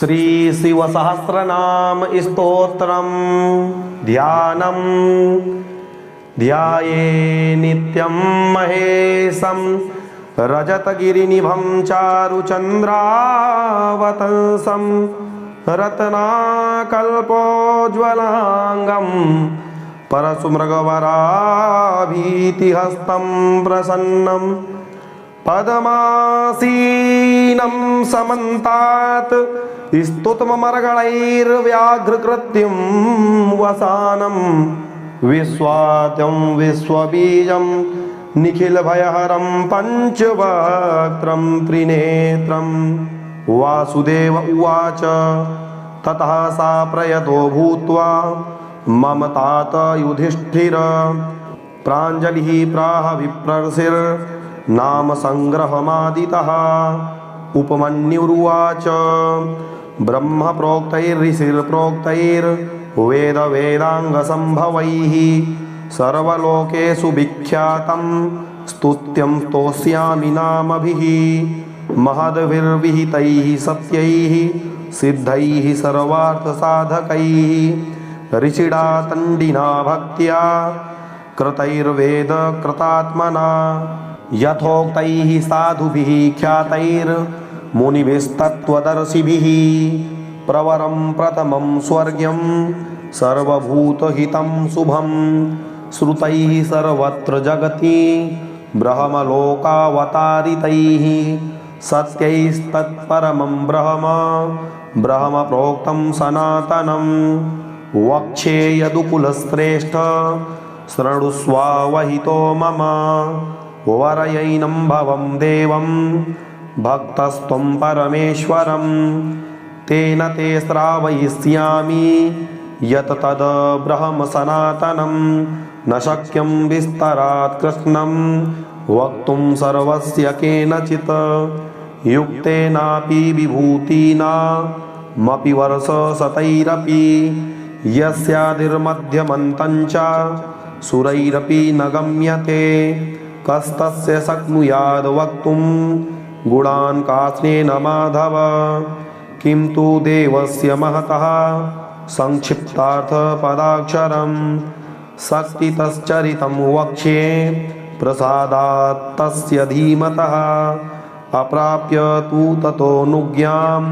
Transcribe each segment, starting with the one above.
श्री शिवसहस्रनाम स्तोत्रम ध्यानम ध्याये नित्यं महेशं रजतगिरिनिभं चारुचन्द्रावतंसं रत्नाकल्पोज्ज्वलांगं परशुमृगवराभीतिहस्तं प्रसन्नं पद्मासीनं समन्तात् स्तुतममरगणैर्व्याघ्रकृत्यं वसानं विश्वाद्यं विश्वबीजं निखिलभयहरं पञ्चवक्त्रं त्रिनेत्रं वासुदेव उवाच ततः सा प्रयतो भूत्वा मम तात युधिष्ठिर प्राञ्जलिः प्राह विप्रर्षिर्नाम संग्रहमादितः उपमन्युरुवाच ब्रह्म प्रोक्तैर्ऋषिर्प्रोक्तैर्वेदाङ्गसम्भवैः सर्वलोकेषु विख्यातं स्तुत्यं स्तोष्यामि नामभिः महद्भिर्विहितैः सत्यैः सिद्धैः सर्वार्थसाधकैः ऋषिणा तण्डिना भक्त्या कृतैर्वेदकृतात्मना यथोक्तैः साधुभिः ख्यातैर्मुनिभिस्तत्त्वदर्शिभिः प्रवरं प्रथमं स्वर्ग्यं सर्वभूतहितं शुभं श्रुतैः सर्वत्र जगति ब्रह्मलोकावतारितैः सत्यैस्तत्परमं ब्रह्म प्रोक्तं सनातनं वक्षे यदुकुलश्रेष्ठ शृणुष्वावहितो मम वरयैनं भवं देवं भक्तस्त्वं परमेश्वरं तेन ते श्रावयिष्यामि यत् तद् ब्रह्म सनातनं न शक्यं विस्तरात् कृष्णं वक्तुं सर्वस्य केनचित् युक्तेनापि विभूतीनामपि वर्षशतैरपि यस्यादिर्मध्यमन्तं च सुरैरपि न गम्यते कस्तस्य शक्नुयाद् वक्तुं गुणान् कास्नेन माधव किं तु देवस्य महतः संक्षिप्तार्थपदाक्षरं शक्तितश्चरितं वक्ष्ये प्रसादात् तस्य धीमतः अप्राप्य तु ततोऽनुज्ञां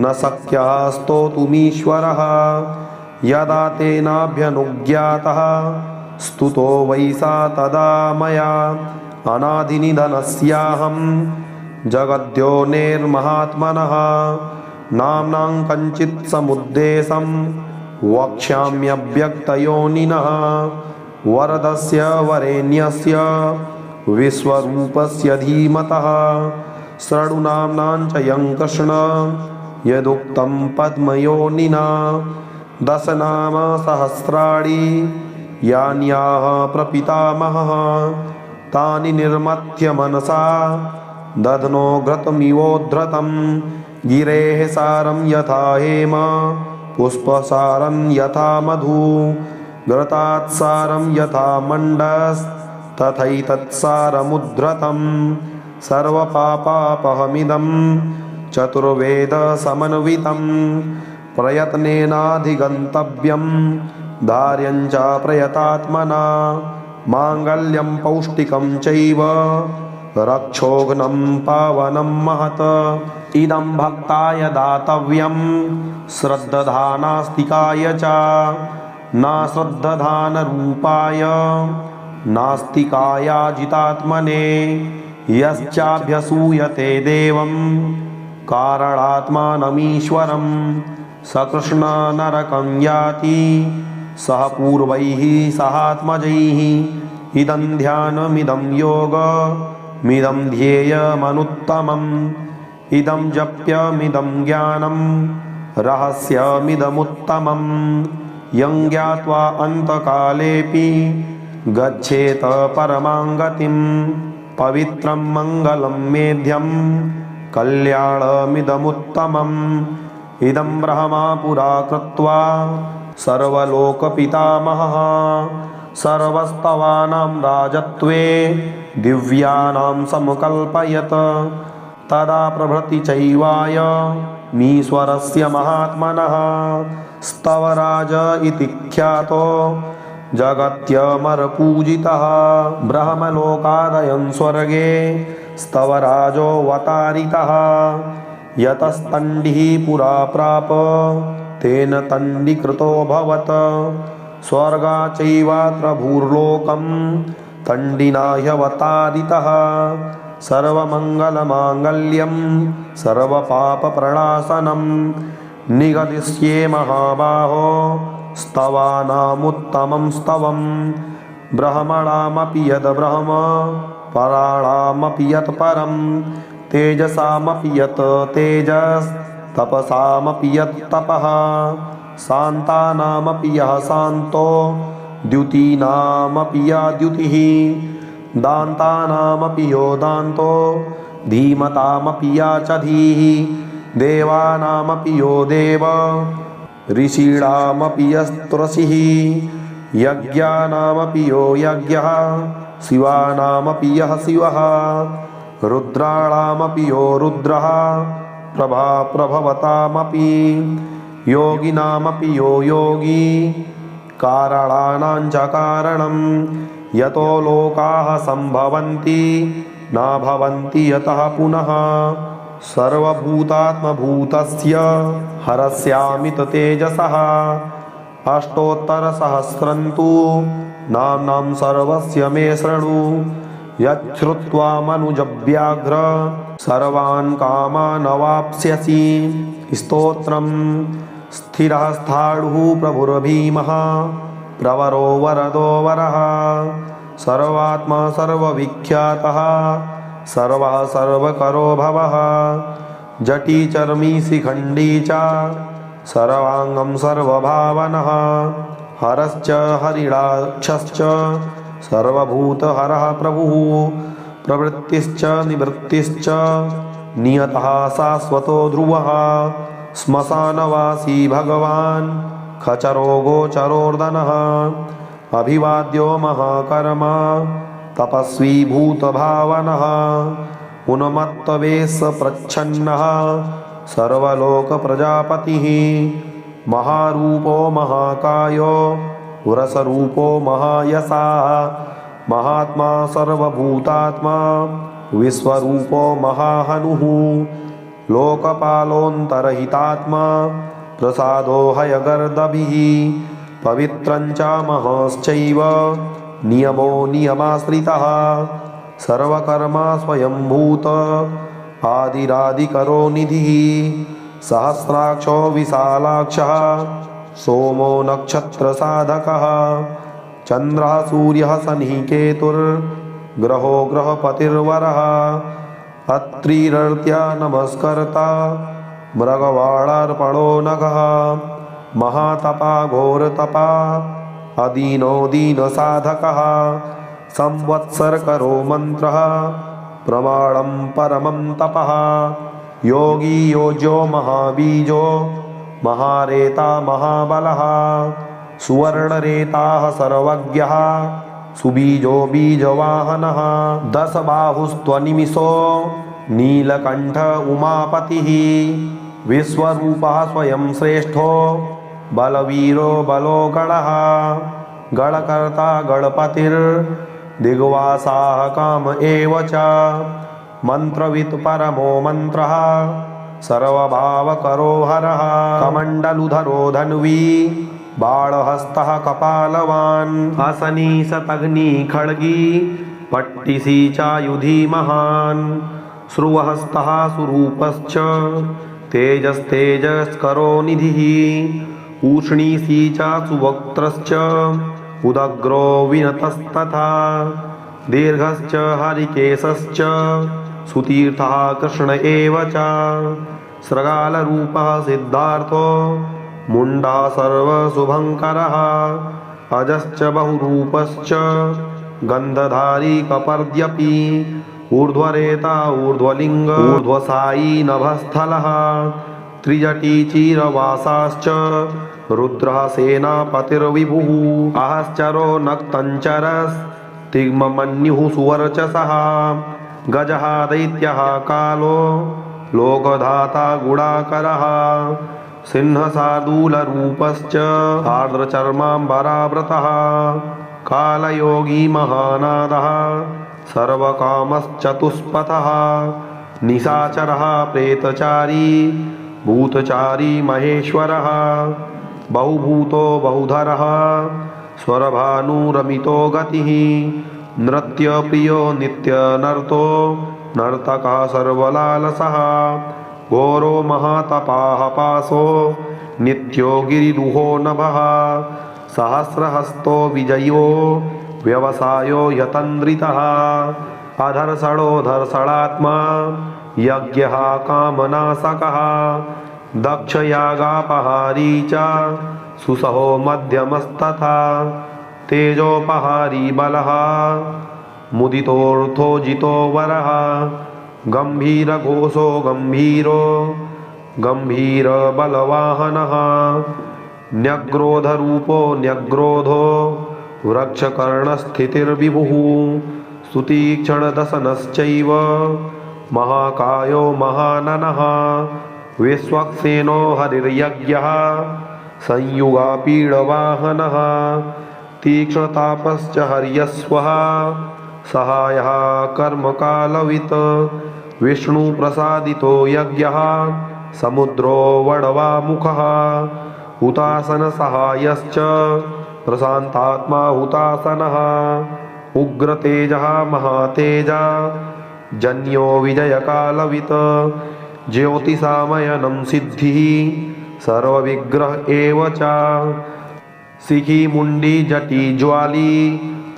न शक्यः स्तोतुमीश्वरः यदा तेनाभ्यनुज्ञातः स्तुतो वै सा तदा मया अनादिनिधनस्याहं जगद्योनेर्महात्मनः नाम्नां कञ्चित् समुद्देशं वक्ष्याम्यव्यक्तयोनिनः वरदस्य वरेण्यस्य विश्वरूपस्य धीमतः शृणु नाम्नां च यं कृष्ण यदुक्तं पद्मयोनिना दशनाम सहस्राणि यान्याः प्रपितामहः तानि निर्मथ्य मनसा दध्नो घृतमिवोद्धृतं गिरेः सारं यथा हेम पुष्पसारं यथा मधु घृतात् सारं यथा मण्डस्तथैतत्सारमुद्धृतं सर्वपापापहमिदं चतुर्वेदसमन्वितं प्रयत्नेनाधिगन्तव्यं धार्यं च प्रयतात्मना माङ्गल्यं पौष्टिकं चैव रक्षोघ्नं पावनं महत् इदं भक्ताय दातव्यं श्रद्धानास्तिकाय च न श्रद्धानरूपाय नास्तिकायाजितात्मने यश्चाभ्यसूयते देवं कारणात्मानमीश्वरं स कृष्ण नरकं याति सह पूर्वैः सहात्मजैः इदं ध्यानमिदं योगमिदं ध्येयमनुत्तमम् इदं जप्यमिदं ज्ञानं रहस्यमिदमुत्तमं यं ज्ञात्वा अन्तकालेऽपि गच्छेत परमां गतिं पवित्रं मङ्गलं मेध्यं कल्याणमिदमुत्तमम् इदं ब्रह्मा पुरा कृत्वा सर्वलोकपितामहः सर्वस्तवानां राजत्वे दिव्यानां समकल्पयत् तदा प्रभृति चैवाय मीश्वरस्य महात्मनः स्तवराज इति ख्यातो जगत्यमरपूजितः ब्रह्मलोकादयं स्वर्गे स्तवराजोऽवतारितः यतस्तण्डिः पुरा प्राप तेन तण्डीकृतोऽभवत् स्वर्गाच्चैवात्र भूर्लोकं तण्डिना ह्यवतारितः सर्वमङ्गलमाङ्गल्यं सर्वपापप्रणाशनं निगदिष्ये महाबाहो स्तवानामुत्तमं स्तवं ब्रह्मणामपि यद् ब्रह्म पराणामपि यत् परं तेजसामपि यत् तेजस् तपसामपि यत् तपः शान्तानामपि यः शान्तो द्युतीनामपि या द्युतिः दान्तानामपि यो दान्तो धीमतामपि या च धीः देवानामपि यो देव ऋषीणामपि यस्त्रसिः यज्ञानामपि यो यज्ञः शिवानामपि यः शिवः रुद्राणामपि यो रुद्रः प्रभवतामपि योगिनामपि यो योगी कारणानां च कारणं यतो लोकाः सम्भवन्ति न भवन्ति यतः पुनः सर्वभूतात्मभूतस्य हरस्यामित तेजसः अष्टोत्तरसहस्रं तु नाम्नां सर्वस्य मे शृणु यच्छ्रुत्वा मनुजव्याघ्र सर्वान् कामान् अवाप्स्यसि स्तोत्रम् स्थिरः स्थाणुः प्रभुर्भीमः प्रवरो वरदो वरः सर्वात्मा सर्वविख्यातः सर्वः सर्वकरो भवः जटी चर्मी शिखण्डी च सर्वाङ्गं सर्वभावनः हरश्च हरिणाक्षश्च सर्वभूतहरः प्रभुः प्रवृत्तिश्च निवृत्तिश्च नियतः शाश्वतो ध्रुवः श्मशानवासी भगवान् खचरो गोचरोर्दनः अभिवाद्यो महाकर्मा तपस्वी भूतभावनः उन्मत्तवेश प्रच्छन्नः सर्वलोकप्रजापतिः महारूपो महाकायो रसरूपो महायशः महात्मा सर्वभूतात्मा विश्वरूपो महाहनुः लोकपालोऽन्तरहितात्मा प्रसादो हयगर्दभिः पवित्रं च महश्चैव नियमो नियमाश्रितः सर्वकर्मा स्वयंभूत आदिरादिकरो निधिः सहस्राक्षो विशालाक्षः सोमो नक्षत्रसाधकः चन्द्रः सूर्यः शनिः केतुर्ग्रहो ग्रहपतिर्वरः अत्रिरर्त्या नमस्कर्ता मृगवाणार्पणो नघः महातपा घोरतपा अदीनो दीनसाधकः संवत्सरकरो मन्त्रः प्रमाणं परमं तपः योगी योज्यो महाबीजो महारेता महाबलः सुवर्णरेताः सर्वज्ञः सुबीजो बीजवाहनः दशबाहुस्त्वनिमिषो नीलकण्ठ उमापतिः विश्वरूपः स्वयं श्रेष्ठो बलवीरो बलो गणः गणकर्ता गणपतिर्दिग्वासाः काम एव च मन्त्रवित् परमो मन्त्रः सर्वभावकरो हरः कमण्डलुधरो धन्वी बाणहस्तः कपालवान् असनी शतघ्नी खड्गी पट्टिसी चायुधी महान् श्रुवहस्तः सुरूपश्च तेजस्तेजस्करो निधिः ऊष्णीसी च सुवक्त्रश्च उदग्रो विनतस्तथा दीर्घश्च हरिकेशश्च सुतीर्थः कृष्ण एव च शृगालरूपः सिद्धार्थो मुण्डः सर्वशुभङ्करः अजश्च बहुरूपश्च गन्धधारी कपर्द्यपि ऊर्ध्वरेता ऊर्ध्वलिङ्ग ऊर्ध्वसायी नभस्थलः त्रिजटी चीरवासाश्च रुद्रः सेनापतिर्विभुः अहश्चरो नक्तञ्चरस्तिग्मन्युः सुवर्चसः गजः दैत्यः कालो लोकधाता गुणाकरः सिंहशार्दूलरूपश्च आर्द्रचर्माम्बराव्रतः कालयोगी महानादः सर्वकामश्चतुष्पथः निशाचरः प्रेतचारी भूतचारी महेश्वरः बहुभूतो बहुधरः स्वरभानुरमितो गतिः नृत्यप्रियो नित्यनर्तो नर्तकः सर्वलालसः घोरो महातपाः पासो नित्यो गिरिरुहो नभः सहस्रहस्तो विजयो व्यवसायो यतन्द्रितः अधर्षणोधर्षणात्मा यज्ञः कामनाशकः दक्षयागापहारी च सुसहो मध्यमस्तथा तेजोपहारी बलः मुदितोऽर्थो जितो वरः गम्भीरघोषो गम्भीरो गम्भीरबलवाहनः न्यग्रोधरूपो न्यग्रोधो वृक्षकर्णस्थितिर्विभुः सुतीक्ष्णदशनश्चैव महाकायो महाननः विश्वक्सेनो हरिर्यज्ञः संयुगापीडवाहनः तीक्ष्णतापश्च हर्यस्वः सहायः कर्मकालवित् विष्णुप्रसादितो यज्ञः समुद्रो वडवामुखः हुतासनसहायश्च प्रशान्तात्मा हुतासनः उग्रतेजः महातेजा जन्यो विजयकालवित् ज्योतिषामयनं सिद्धिः सर्वविग्रह एव च शिखी मुंडी जटी ज्वाली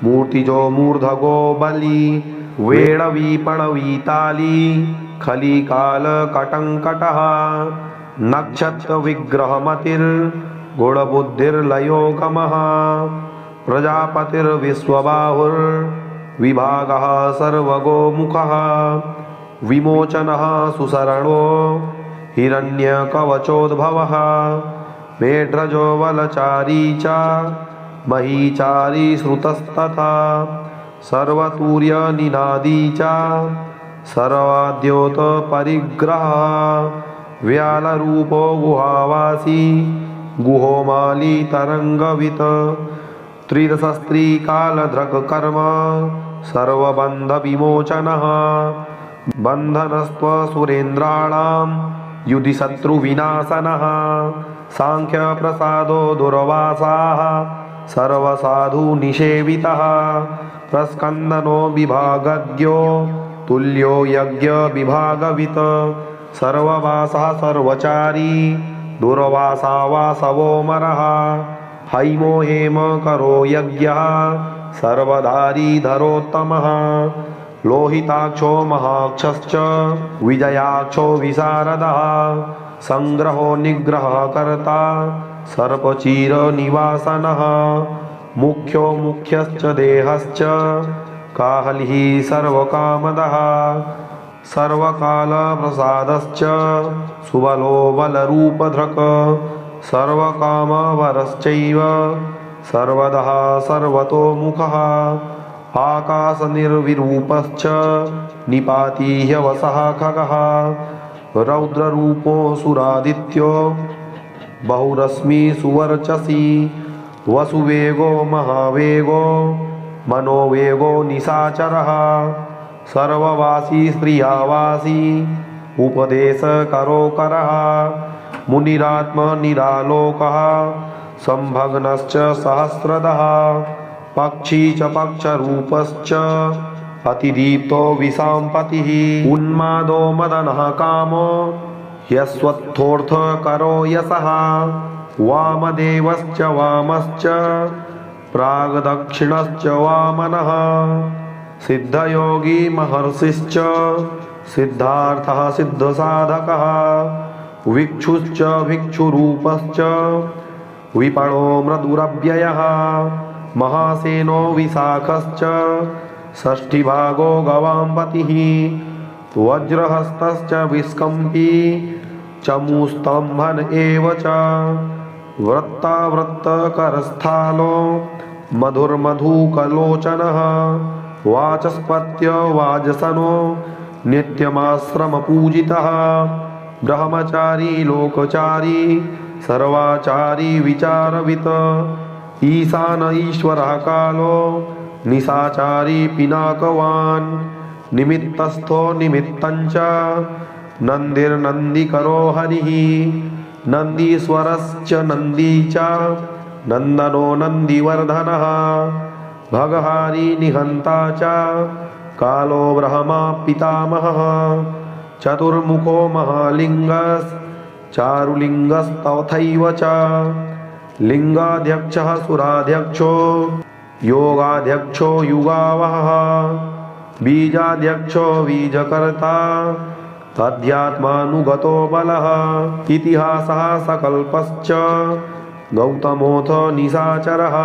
मूर्तिजो मूर्धगो बली वेणवीपणवीताली खलीकाल कटंकटः नक्षत्र विग्रहमतिर्गुणबुद्धिर्लयोगमः प्रजापतिर्विश्वबाहुर्विभागः सर्वगोमुखः विमोचनः सुसरणो हिरण्यकवचोद्भवः मेढ्रजो बलचारी च महीचारी श्रुतस्तथा सर्वतूर्यनिनादी च सर्वाद्योतपरिग्रहः व्यालरूपो गुहावासी गुहोमाली तरंगवित् त्रिरसस्त्रीकालधृक्कर्म सर्वबन्धविमोचनः बन्धनस्त्वसुरेन्द्राणां युधि शत्रुविनाशनः सांख्यप्रसादो दुर्वासाः सर्वसाधुनिषेवितः प्रस्कन्दनो विभागज्ञो तुल्यो यज्ञविभागवित् सर्ववासः सर्वचारी दुर्वासा वासवोमरः हैमो हेम करो यज्ञः सर्वधारी धरोत्तमः लोहिताक्षो महाक्षश्च विजयाक्षो विशारदः संग्रहो निग्रहकर्ता सर्पचीरनिवासनः मुख्यो मुख्यश्च देहश्च काहलिः सर्वकामदः सर्वकालप्रसादश्च सुबलो बलरूपधृक् सर्वकामवरश्चैव सर्वदः सर्वतोमुखः आकाशनिर्विरूपश्च निपाती ह्यवसः खगः रौद्ररूपो सुरादित्यो बहुरश्मि सुवर्चसी वसुवेगो महावेगो मनोवेगो निशाचरः सर्ववासी स्त्रियावासी उपदेशकरोकरः मुनिरात्मनिरालोकः संभग्नश्च सहस्रदः पक्षी च पक्षरूपश्च अतिदीप्तो विशाम्पतिः उन्मादो मदनः कामो यस्वत्थोऽर्थकरो यशः वामदेवश्च वामश्च प्राग्दक्षिणश्च वामनः सिद्धयोगी महर्षिश्च सिद्धार्थः सिद्धसाधकः भिक्षुश्च भिक्षुरूपश्च विपणो मृदुरव्ययः महासेनो विशाखश्च षष्ठीभागो गवाम्पतिः वज्रहस्तश्च विस्कम्पी चमूस्तम्भन एव च वृत्तावृत्तकरस्थालो मधुर्मधुकलोचनः वाचस्पत्य वाजसनो नित्यमाश्रमपूजितः ब्रह्मचारी लोकचारी सर्वाचारी विचारवित् ईशान ईश्वरः कालो निशाचारी पिनाकवान् निमित्तस्थो निमित्तञ्च नन्दिर्नन्दिकरो हरिः नन्दीश्वरश्च नन्दी च नन्दनो नन्दिवर्धनः भगहारी निहन्ता च कालो ब्रह्मा पितामहः चतुर्मुखो महालिङ्गश्चारुलिङ्गस्तथैव च लिङ्गाध्यक्षः सुराध्यक्षो योगाध्यक्षो युगावहः बीजाध्यक्षो बीजकर्ता तध्यात्मानुगतो बलः इतिहासः सकल्पश्च गौतमोऽथ निशाचरः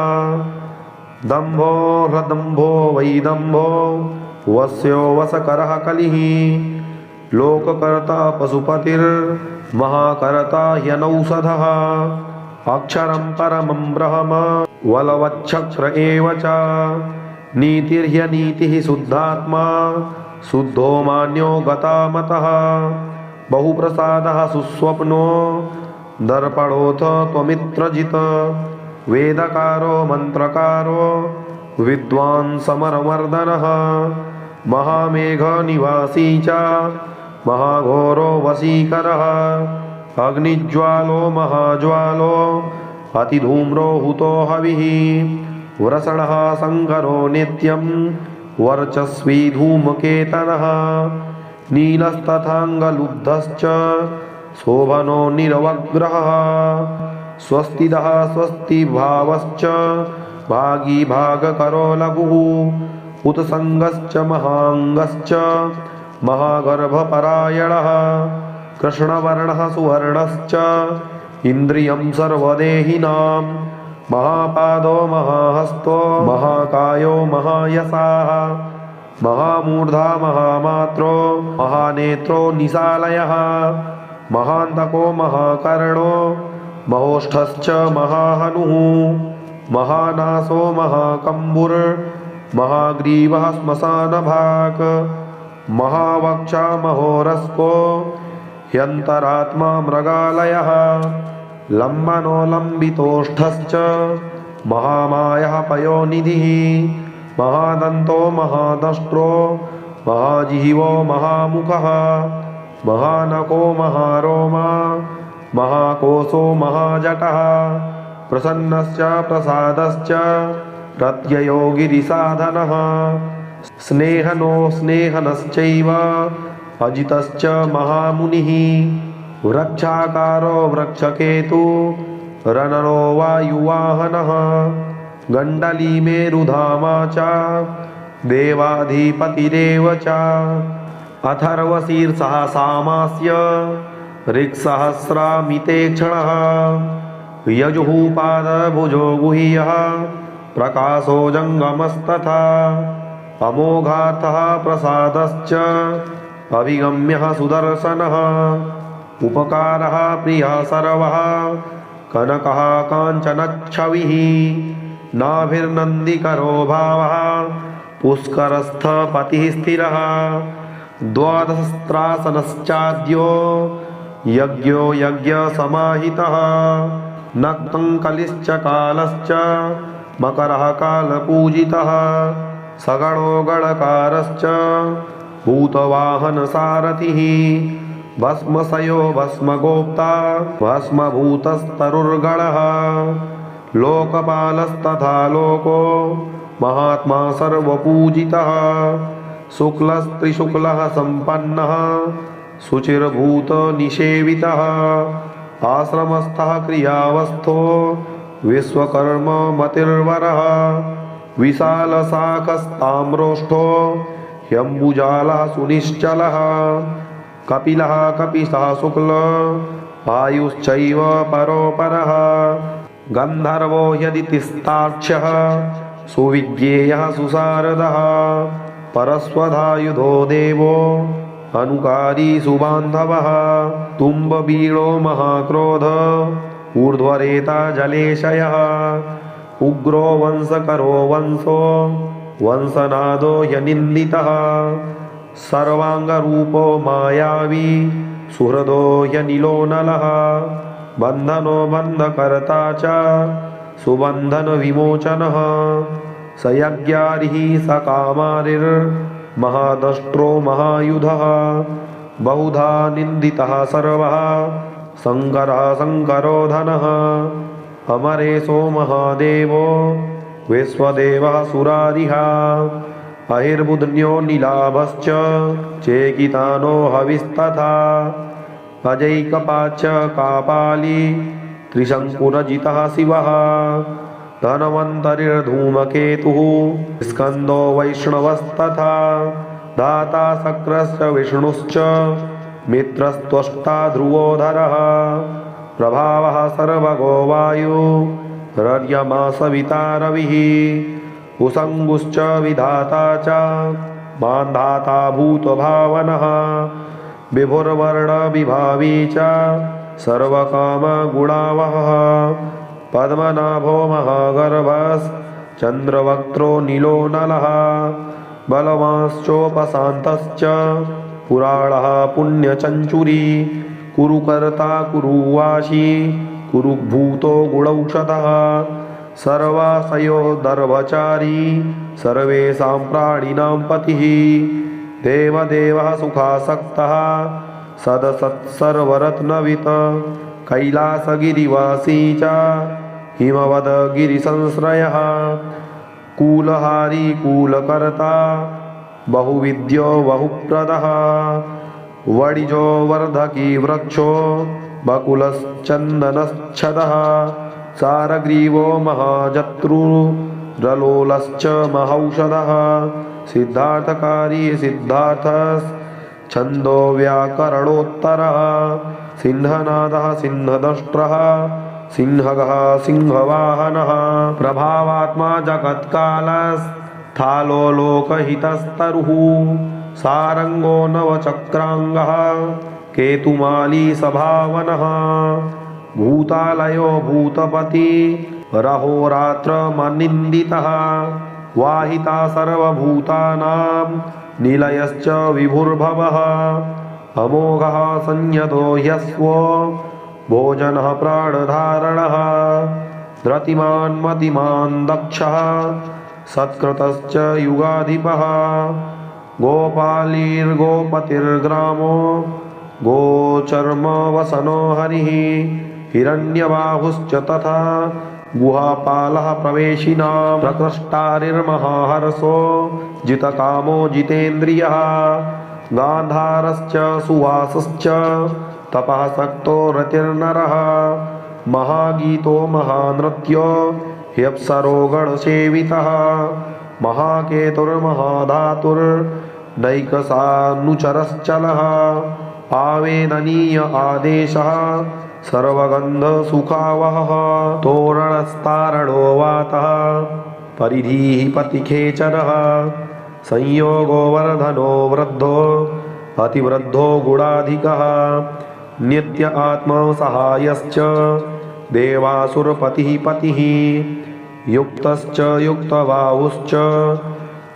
दम्भो ह्रदम्भो वैदम्भो वस्यो वसकरः कलिः लोककर्ता पशुपतिर्महाकर्ता ह्यनौषधः अक्षरं परमं ब्रह्म वलवच्छक्र एव च नीतिर्ह्यनीतिः शुद्धात्मा शुद्धो मान्यो गतामतः बहुप्रसादः सुस्वप्नो दर्पणोऽथ त्वमित्रजित् वेदकारो मन्त्रकारो विद्वान् समरमर्दनः महामेघनिवासी च महाघोरो वशीकरः अग्निज्वालो महाज्वालो अतिधूम्रो हुतो हविः व्रसणः शङ्करो नित्यं वर्चस्वी धूमकेतनः नीलस्तथाङ्गलुब्धश्च शोभनो निरवग्रहः स्वस्तिदः स्वस्तिभावश्च भागी भागकरो लघुः उत्सङ्गश्च महाङ्गश्च महागर्भपरायणः कृष्णवर्णः सुवर्णश्च इन्द्रियं सर्वदेहिनां महापादो महाहस्तो महाकायो महायशाः महामूर्धा महामात्रो महानेत्रो निशालयः महान्तको महाकर्णो महोष्ठश्च महाहनुः महानासो महाकम्बुर् महाग्रीवः श्मशानभाक् महावक्षा महोरस्को ह्यन्तरात्मा मृगालयः लम्बनो लम्बितोष्ठश्च महामायः पयोनिधिः महादन्तो महादष्ट्रो महाजिह्वो महामुखः महानको महारोमा महाकोशो महाजटः प्रसन्नश्च प्रसादश्च प्रत्ययो गिरिसाधनः स्नेहनो स्नेहनश्चैव अजितश्च महामुनिः वृक्षाकारो वृक्षकेतु रनरो वायुवाहनः गण्डली मेरुधामा च देवाधिपतिरेव च अथर्वशीर्षः सामास्य ऋक्सहस्रामितेक्षणः यजुः पादभुजो गुह्यः प्रकाशो जङ्गमस्तथा अमोघार्थः प्रसादश्च अभिगम्यः सुदर्शनः उपकारः प्रियः सर्वः कनकः काञ्चनच्छविः नाभिर्नन्दिकरो भावः पुष्करस्थपतिः स्थिरः द्वादशस्त्रासनश्चाद्यो यज्ञो यज्ञसमाहितः नक्तं कलिश्च कालश्च मकरः कालपूजितः सगणो गणकारश्च भूतवाहनसारथिः भस्मशयो भस्मगोप्ता भस्मभूतस्तरुर्गणः लोकपालस्तथा लोको महात्मा सर्वपूजितः शुक्लस्त्रिशुक्लः सम्पन्नः शुचिर्भूतनिषेवितः आश्रमस्थः क्रियावस्थो विश्वकर्ममतिर्वरः विशालशाखस्ताम्रोष्ठो ह्यम्बुजालः सुनिश्चलः कपिलः कपिशः शुक्ल आयुश्चैव परोपरः गन्धर्वो यदितिस्तार्क्ष्यः सुविज्ञेयः सुशारदः परस्वधायुधो देवो अनुकारी सुबान्धवः तुम्बवीणो महाक्रोध ऊर्ध्वरेता जलेशयः उग्रो वंशकरो वंशो वंशनादो ह्यनिन्दितः सर्वांगरूपो मायावी सुहृदो ह्यनिलो नलः बन्धनो बन्धकर्ता च सुबन्धन विमोचनः स यज्ञारिः स कामारिर्महादष्ट्रो महायुधः बहुधा निन्दितः सर्वः शङ्करः शङ्करो धनः अमरेशो महादेवो विश्वदेवः सुरारिः अहिर्बुध्न्यो नीलाभश्च चेकितानो हविस्तथा अजैकपाच्च कापाली त्रिशङ्कुरजितः शिवः धन्वन्तरिर्धूमकेतुः स्कन्दो वैष्णवस्तथा दाता शक्रश्च विष्णुश्च मित्रस्त्वष्टा ध्रुवोधरः प्रभावः सर्वगो वायुरर्यमा सविता रविः कुसङ्गुश्च विधाता च मान्धाता भूतभावनः विभुर्वर्णविभावी च सर्वकामगुणावहः पद्मनाभो महागर्भश्चन्द्रवक्त्रो नीलो नलः बलवांश्चोपशान्तश्च पुराणः पुण्यचञ्चुरी कुरुकर्ता कुरुवाशी कुरुभूतो गुणौषधः सर्वाशयो दर्भचारी सर्वेषां प्राणिनां पतिः देवदेवः सुखासक्तः सदसत्सर्वरत्नवित् कैलासगिरिवासी च हिमवद्गिरिसंश्रयः कूलहारी कूलकर्ता बहुविद्यो बहुप्रदः वडिजो वर्धकी वृक्षो बकुलश्चन्दनच्छदः सारग्रीवो महाजत्रुरलोलश्च महौषधः सिद्धार्थकारी सिद्धार्थश्छन्दो व्याकरणोत्तरः सिंहनादः सिंहदष्ट्रः सिंहगः सिंहवाहनः प्रभावात्मा जगत्कालस्थालो लोकहितस्तरुः सारंगो नवचक्रांगः केतुमाली सभावनः भूतालयो भूतपति रहोरात्रमनिन्दितः वाहिता सर्वभूतानां निलयश्च विभुर्भवः अमोघः संयतो ह्यस्वो भोजनः प्राणधारणः धृतिमान् मतिमान् दक्षः सत्कृतश्च युगाधिपः गोपालीर्गोपतिर्ग्रामो गोचर्मवसनो हरिः हिरण्यबाहुश्च तथा गुहापालः प्रवेशिनां प्रकृष्टारिर्महाहर्षो जितकामो जितेन्द्रियः गान्धारश्च सुवासश्च तपः सक्तो रतिर्नरः महागीतो महानृत्यो ह्यप्सरो गणसेवितः महाकेतुर्महाधातुर्नैकसानुचरश्चलः आवेदनीय आदेशः सर्वगन्धसुखावहः तोरणस्तारणो वातः परिधिः पतिखेचरः संयोगो वर्धनो वृद्धो अतिवृद्धो गुणाधिकः नित्य आत्मसहायश्च देवासुरपतिः पतिः युक्तश्च युक्तबाहुश्च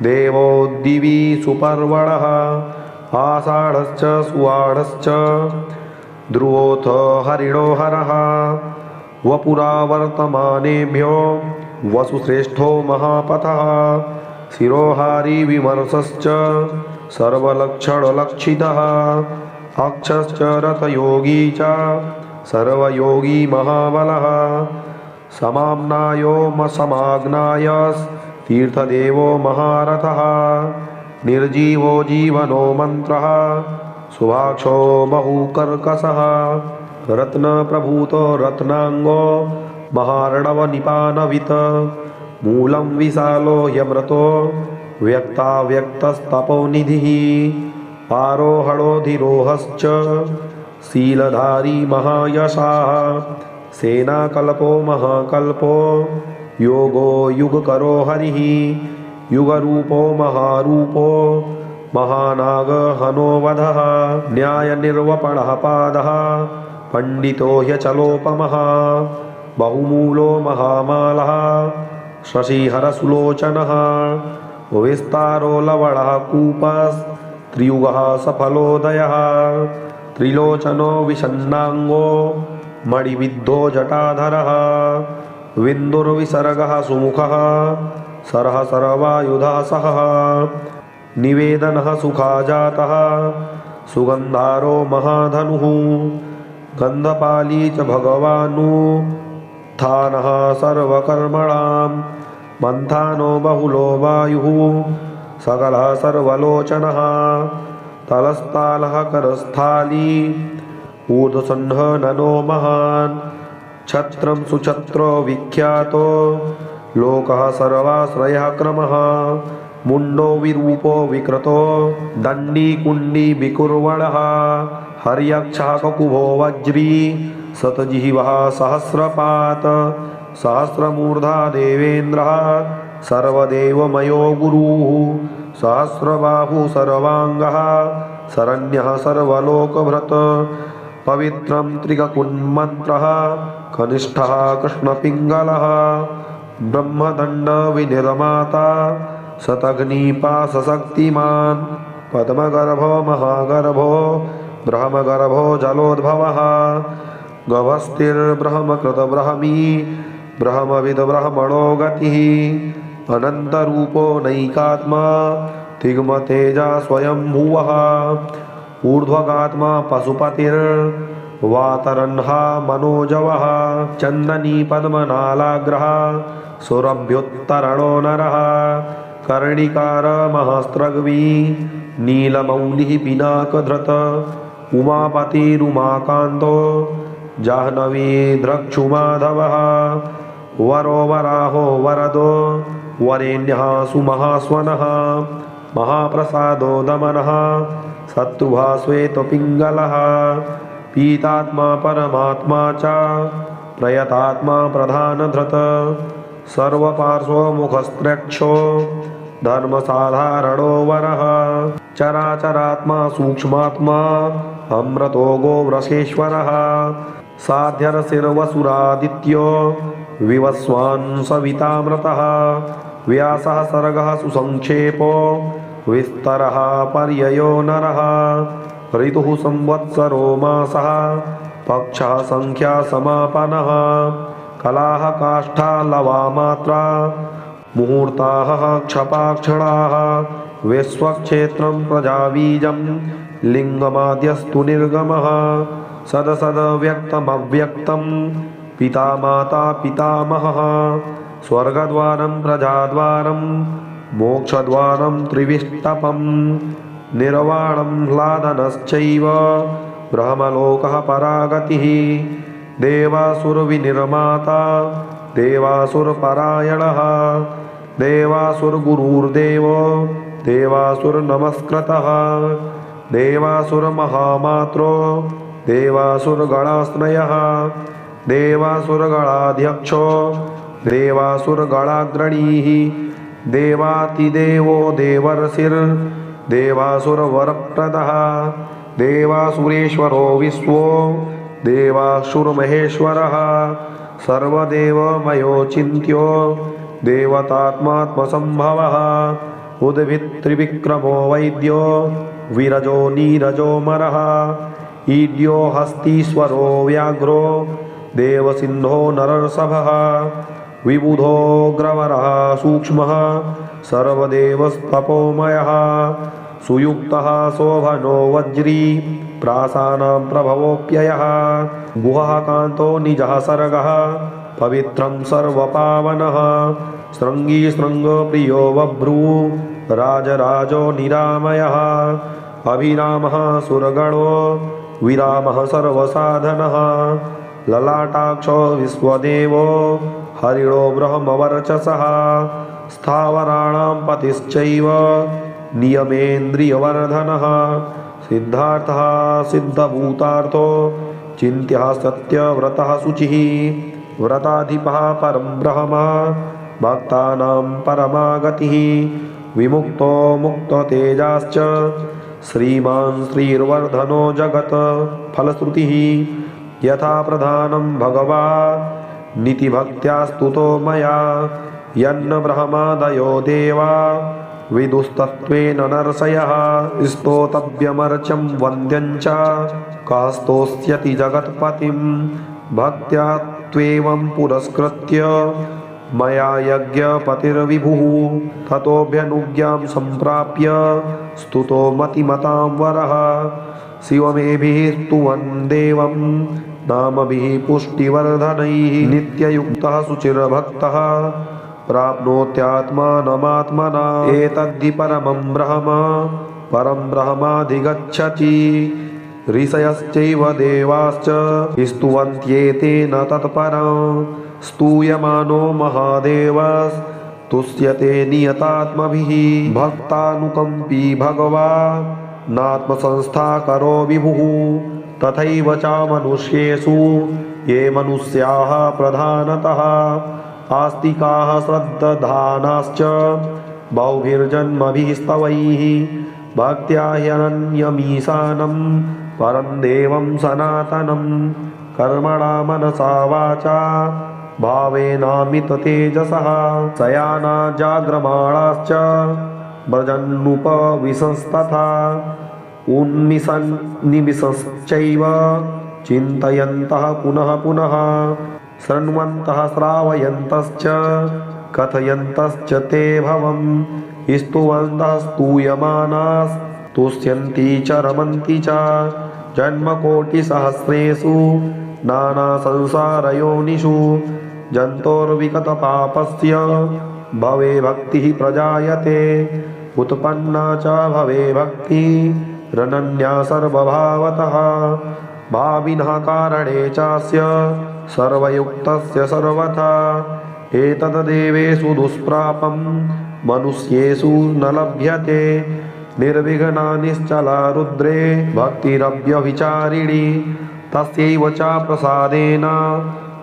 देवो दिवि सुपर्वणः आषाढश्च सुवाढश्च ध्रुवोऽथ हरिणो हरः वपुरा वर्तमानेभ्यो वसुश्रेष्ठो महापथः शिरोहारी विमर्शश्च सर्वलक्षणलक्षितः अक्षश्च रथयोगी च सर्वयोगी महाबलः समाम्नायो समाग्नायस्तीर्थदेवो महारथः निर्जीवो जीवनो मन्त्रः सुभाक्षो बहुकर्कशः रत्नप्रभूतो रत्नांगो महार्णवनिपानवित् मूलं विशालो ह्यमृतो व्यक्ताव्यक्तस्तपोनिधिः आरोहणोधिरोहश्च शीलधारी महायशाः सेनाकल्पो महाकल्पो योगो युगकरो हरिः युगरूपो महारूपो महानागहनोवधः न्यायनिर्वपणः पादः पंडितो ह्यचलोपमः बहुमूलो महामालः शशिहरसुलोचनः विस्तारो लवणः कूपस् त्रियुगः सफलोदयः त्रिलोचनो विषण्णाङ्गो मणिविद्धो जटाधरः विन्दुर्विसर्गः सुमुखः सरः सर्वायुधः सहः निवेदनः सुखाजातः सुगन्धारो महाधनुः गन्धपाली च भगवानुत्थानः सर्वकर्मणां मन्थानो बहुलो वायुः सकलः सर्वलोचनः तलस्तालः करस्थाली ऊर्ध्वसन्नः ननो महान् छत्रं सुछत्रो विख्यातो लोकः सर्वाश्रयः क्रमः मुण्डो विरूपो विकृतो दण्डी कुण्डी विकुर्वणः हर्यक्षः ककुभो वज्री शतजिह्वः सहस्रपात् सहस्रमूर्धा देवेन्द्रः सर्वदेवमयो गुरुः सहस्रबाहुः सर्वाङ्गः शरण्यः सर्वलोकभृत् पवित्रं त्रिगकुन्मन्त्रः कनिष्ठः कृष्णपिङ्गलः ब्रह्मदण्डविनिर्माता शतघ्निपाशशक्तिमान् पद्मगर्भो महागर्भो ब्रह्मगर्भो जलोद्भवः गभस्तिर्ब्रह्मकृतब्रह्मी ब्रह्मविद्ब्रह्मणो गतिः अनन्तरूपो नैकात्मा तिग्मतेजा स्वयंभुवः ऊर्ध्वगात्मा पशुपतिर्वातरह्ना मनोजवः चन्दनी पद्मनालाग्रः सुरभ्युत्तरणो नरः कर्णिकार महस्रग्वी नीलमौलिः पिनाकधृत उमापतिरुमाकान्तो जाह्नवी द्रक्षुमाधवः वरो वराहो वरदो वरेण्यः सुमहास्वनः महाप्रसादो दमनः शत्रुः श्वेतपिङ्गलः पीतात्मा परमात्मा च प्रयतात्मा प्रधानधृत सर्वपार्श्वमुखस्त्रक्षो धर्मसाधारणो वरः चराचरात्मा सूक्ष्मात्मा अमृतो गोव्रसेश्वरः साध्यरशिर्वसुरादित्यो विवस्वान् सवितामृतः व्यासः सर्गः सुसंक्षेपो विस्तरः पर्ययो नरः ऋतुः संवत्सरो मासः पक्षः संख्या समापनः कलाः काष्ठा लवामात्रा मुहूर्ताः क्षपाक्षणाः विश्वक्षेत्रं प्रजाबीजं लिङ्गमाद्यस्तु निर्गमः सदसदव्यक्तमव्यक्तं पिता माता पितामहः स्वर्गद्वारं प्रजाद्वारं मोक्षद्वारं त्रिविष्टपं निर्वाणं ह्लादनश्चैव ब्रह्मलोकः परागतिः देवासुरविनिर्माता देवासुरपरायणः देवासुरगुरुर्देवो देवासुरनमस्कृतः देवासुरमहामात्रो देवासुरगणाश्रयः देवासुरगणाध्यक्षो देवासुरगणाग्रणीः देवातिदेवो देवर्षिर्देवासुरवरप्रदः देवासुरेश्वरो विश्वो देवासुरमहेश्वरः सर्वदेवमयोचिन्त्यो देवतात्मात्मसम्भवः उद्भित्त्रिविक्रमो वैद्यो विरजो नीरजोऽमरः ईड्यो हस्तीश्वरो व्याघ्रो देवसिन्धो नरर्षभः विबुधोऽग्रवरः सूक्ष्मः सर्वदेवस्तपोमयः सुयुक्तः शोभनो वज्री प्रासानां प्रभवोऽप्ययः गुहः कान्तो निजः सर्गः पवित्रं सर्वपावनः शृङ्गी शृङ्गप्रियो बभ्रू राजराजो निरामयः अभिरामः सुरगणो विरामः सर्वसाधनः ललाटाक्षो विश्वदेवो हरिणो ब्रह्मवर्चसः स्थावराणां पतिश्चैव नियमेन्द्रियवर्धनः सिद्धार्थः सिद्धभूतार्थो चिन्त्यः सत्यव्रतः शुचिः व्रताधिपः परं ब्रह्म भक्तानां परमागतिः विमुक्तो मुक्ततेजाश्च श्रीमान् श्रीर्वर्धनो जगत् फलश्रुतिः यथा प्रधानं भगवानिति भक्त्या स्तुतो मया यन्न ब्रह्मादयो देवा विदुस्तत्त्वेन नरसयः स्तोतव्यमर्चं वन्द्यं च कास्तोष्यति जगत्पतिं भक्त्या त्वेवं पुरस्कृत्य मया यज्ञपतिर्विभुः ततोऽभ्यनुज्ञां सम्प्राप्य स्तुतो मतिमतां वरः शिवमेभिः स्तुवन् देवं नामभिः पुष्टिवर्धनैः नित्ययुक्तः शुचिर्भक्तः प्राप्नोत्यात्मानमात्मना एतद्धि परमं ब्रह्माधिगच्छति ऋषयश्चैव देवाश्च स्तुवन्त्येतेन तत्परं स्तूयमानो महादेवस्तुष्यते नियतात्मभिः भक्तानुकम्पी भगवानात्मसंस्थाकरो विभुः तथैव च मनुष्येषु ये मनुष्याः प्रधानतः आस्तिकाः श्रद्धानाश्च बहुभिर्जन्मभिः स्तवैः भक्त्या ह्यनन्यमीशानं परं देवं सनातनं कर्मणा मनसा वाचा भावेनामिततेजसः शयाना जाग्रमाणाश्च व्रजन्नुपविशंस्तथा उन्मिषन् निमिषश्चैव चिन्तयन्तः पुनः पुनः शृण्वन्तः श्रावयन्तश्च कथयन्तश्च ते भवं स्तुवन्तः स्तूयमानास्तुष्यन्ति च रमन्ति च जन्मकोटिसहस्रेषु नानासंसारयोनिषु जन्तोर्विगतपापस्य भवे भक्तिः प्रजायते उत्पन्ना च भवे भक्तिरनन्या सर्वभावतः भाविनः कारणे चास्य सर्वयुक्तस्य सर्वथा एतद्देवेषु दुष्प्रापं मनुष्येषु न लभ्यते निर्विघ्ना निश्चला रुद्रे भक्तिरव्यभिचारिणी तस्यैव च प्रसादेन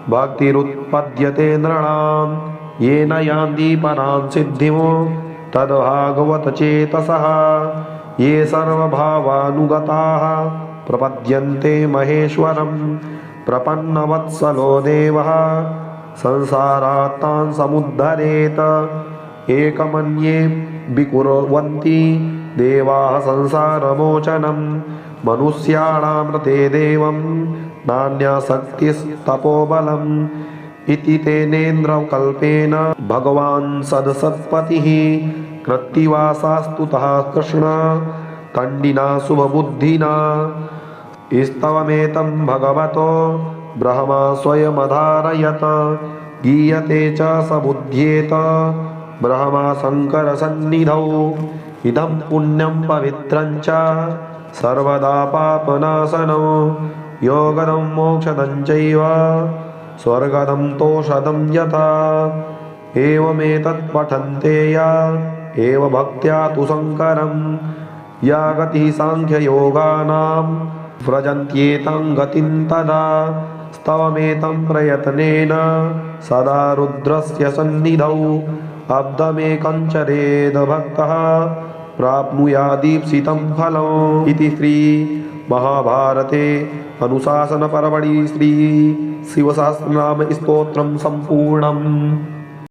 भक्तिरुत्पद्यते नृणां येन यान्ति परां सिद्धिं तद्भागवतचेतसः ये सर्वभावानुगताः प्रपद्यन्ते महेश्वरं प्रपन्नवत्सलो देवः संसारात्तान् समुद्धरेत एकमन्ये विकुर्वन्ति देवाः संसारमोचनं मनुष्याणां रते देवं नान्या शक्तिस्तपोबलम् इति तेनेन्द्रकल्पेन भगवान् सदसत्पतिः कृत्तिवासास्तुतः कृष्ण तण्डिना शुभबुद्धिना स्तवमेतं भगवतो ब्रह्मा स्वयमधारयत गीयते च सबुध्येत ब्रह्मा शङ्करसन्निधौ इदं पुण्यं पवित्रं च सर्वदा पापनाशनं योगदं मोक्षदं चैव स्वर्गदं तोषदं यथा एवमेतत् पठन्ते या एव भक्त्या तु शङ्करं या गतिः साङ्ख्ययोगानां व्रजन्त्येतं गतिं तदा स्तवमेतं प्रयत्नेन सदा रुद्रस्य सन्निधौ अब्धमेकं चरेद भक्तः प्राप्नुयादीप्सितं फलम् इति श्री महाभारते अनुशासनपर्वणि श्री शिवसहस्रनाम स्तोत्रं सम्पूर्णम्।